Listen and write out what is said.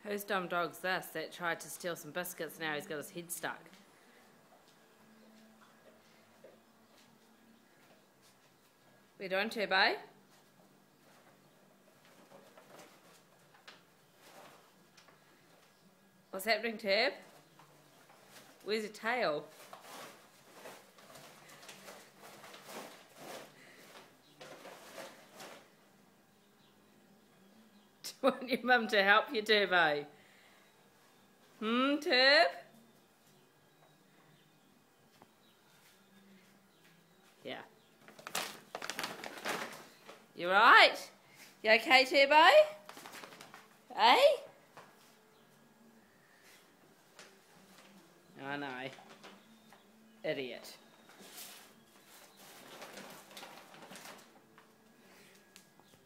Whose dumb dog's this that tried to steal some biscuits, now he's got his head stuck? What are you doing, Turbo? What's happening, Turb? Where's your tail? Do you want your mum to help you, Turbo? Turb? Yeah. You right? You okay, Turbo? Eh? I know. Idiot.